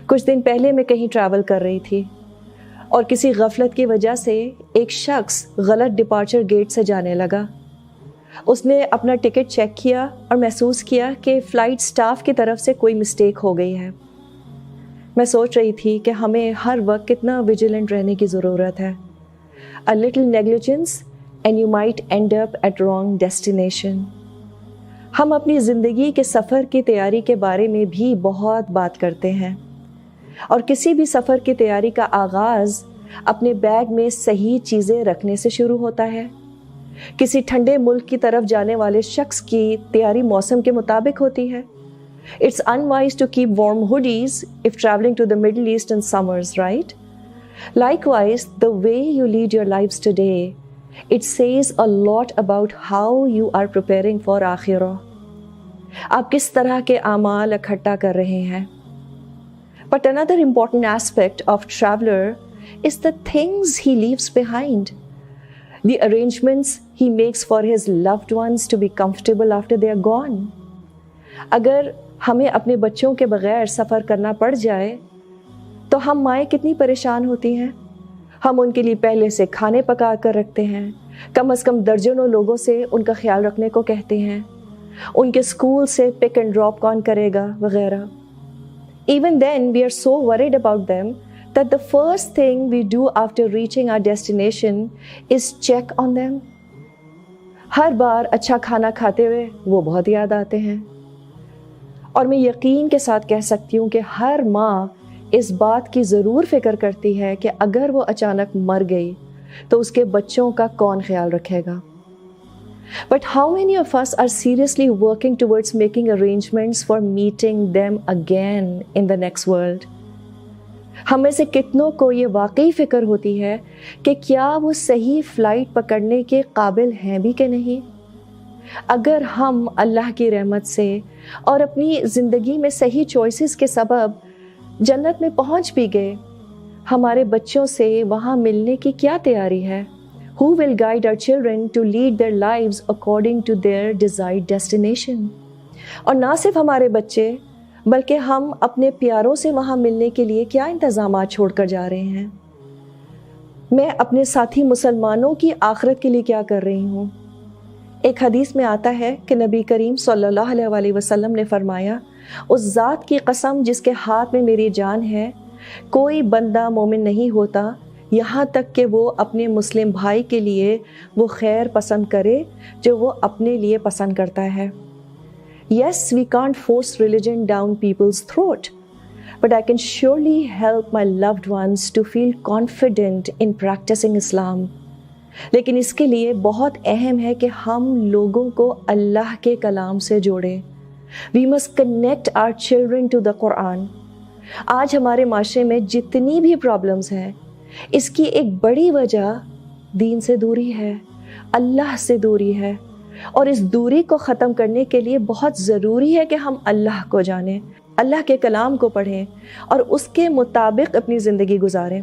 کچھ دن پہلے میں کہیں ٹریول کر رہی تھی اور کسی غفلت کی وجہ سے ایک شخص غلط ڈپارچر گیٹ سے جانے لگا۔ اس نے اپنا ٹکٹ چیک کیا اور محسوس کیا کہ فلائٹ سٹاف کی طرف سے کوئی مسٹیک ہو گئی ہے۔ میں سوچ رہی تھی کہ ہمیں ہر وقت کتنا ویجیلنٹ رہنے کی ضرورت ہے۔ A little negligence and you might end up at wrong destination۔ ہم اپنی زندگی کے سفر کی تیاری کے بارے میں بھی بہت بات کرتے ہیں، اور کسی بھی سفر کی تیاری کا آغاز اپنے بیگ میں صحیح چیزیں رکھنے سے شروع ہوتا ہے۔ کسی ٹھنڈے ملک کی طرف جانے والے شخص کی تیاری موسم کے مطابق ہوتی ہے۔ It's unwise to keep warm hoodies if traveling to the Middle East in summers, right? Likewise, the way you lead your lives today, it says a lot about how you are preparing for آخرہ۔ آپ کس طرح کے اعمال اکٹھا کر رہے ہیں۔ But another important aspect of traveler is the things he leaves behind, the arrangements he makes for his loved ones to be comfortable after they are gone۔ اگر ہمیں اپنے بچوں کے بغیر سفر کرنا پڑ جائے تو ہم مائیں کتنی پریشان ہوتی ہیں۔ ہم ان کے لیے پہلے سے کھانے پکا کر رکھتے ہیں، کم از کم درجنوں لوگوں سے ان کا خیال رکھنے کو کہتے ہیں، ان کے اسکول سے پک اینڈ ڈراپ کون کرے گا وغیرہ۔ Even then we are so worried about them that the first thing we do after reaching our destination is check on them۔ ہر بار اچھا کھانا کھاتے ہوئے وہ بہت یاد آتے ہیں، اور میں یقین کے ساتھ کہہ سکتی ہوں کہ ہر ماں اس بات کی ضرور فکر کرتی ہے کہ اگر وہ اچانک مر گئی تو اس کے بچوں کا کون خیال رکھے گا۔ But how many of us are seriously working towards making arrangements for meeting them again in the next world؟ ہم میں سے کتنوں کو یہ واقعی فکر ہوتی ہے کہ کیا وہ صحیح فلائٹ پکڑنے کے قابل ہیں بھی کہ نہیں؟ اگر ہم اللہ کی رحمت سے اور اپنی زندگی میں صحیح چوائسز کے سبب جنت میں پہنچ بھی گئے، ہمارے بچوں سے وہاں ملنے کی کیا تیاری ہے؟ Who will guide our children to lead their lives according to their desired destination؟ اور نہ صرف ہمارے بچے بلکہ ہم اپنے پیاروں سے وہاں ملنے کے لیے کیا انتظامات چھوڑ کر جا رہے ہیں؟ میں اپنے ساتھی مسلمانوں کی آخرت کے لیے کیا کر رہی ہوں؟ ایک حدیث میں آتا ہے کہ نبی کریم صلی اللہ علیہ وسلم نے فرمایا، اس ذات کی قسم جس کے ہاتھ میں میری جان ہے، کوئی بندہ مومن نہیں ہوتا یہاں تک کہ وہ اپنے مسلم بھائی کے لیے وہ خیر پسند کرے جو وہ اپنے لیے پسند کرتا ہے۔ Yes, we can't force religion down people's throat, but I can surely help my loved ones to feel confident in practicing Islam۔ لیکن اس کے لیے بہت اہم ہے کہ ہم لوگوں کو اللہ کے کلام سے جوڑیں۔ We must connect our children to the Quran۔ آج ہمارے معاشرے میں جتنی بھی پرابلمز ہیں، اس کی ایک بڑی وجہ دین سے دوری ہے، اللہ سے دوری ہے، اور اس دوری کو ختم کرنے کے لیے بہت ضروری ہے کہ ہم اللہ کو جانیں، اللہ کے کلام کو پڑھیں اور اس کے مطابق اپنی زندگی گزاریں۔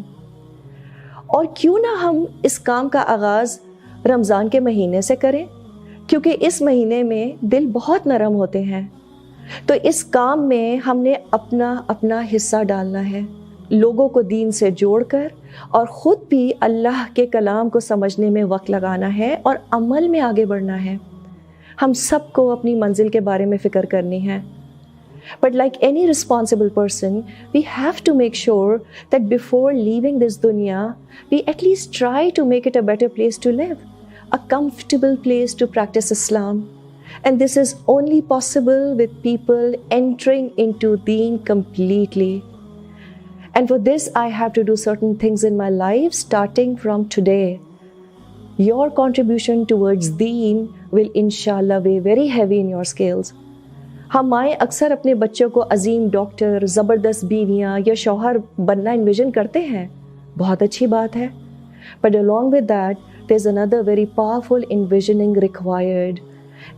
اور کیوں نہ ہم اس کام کا آغاز رمضان کے مہینے سے کریں، کیونکہ اس مہینے میں دل بہت نرم ہوتے ہیں۔ تو اس کام میں ہم نے اپنا حصہ ڈالنا ہے، لوگوں کو دین سے جوڑ کر اور خود بھی اللہ کے کلام کو سمجھنے میں وقت لگانا ہے اور عمل میں آگے بڑھنا ہے۔ ہم سب کو اپنی منزل کے بارے میں فکر کرنی ہے۔ But like any responsible person, we have to make sure that before leaving this dunya, we at least try to make it a better place to live, a comfortable place to practice Islam. And this is only possible with people entering into Deen completely. And for this, I have to do certain things in my life starting from today. Your contribution towards Deen will inshallah weigh very heavy in your scales. ہم مائیں اکثر اپنے بچوں کو عظیم doctor, زبردست بیویاں یا شوہر بننا انویژن کرتے ہیں، بہت اچھی بات ہے، but along with that there's another very powerful envisioning required,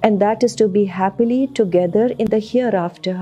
and that is to be happily together in the hereafter.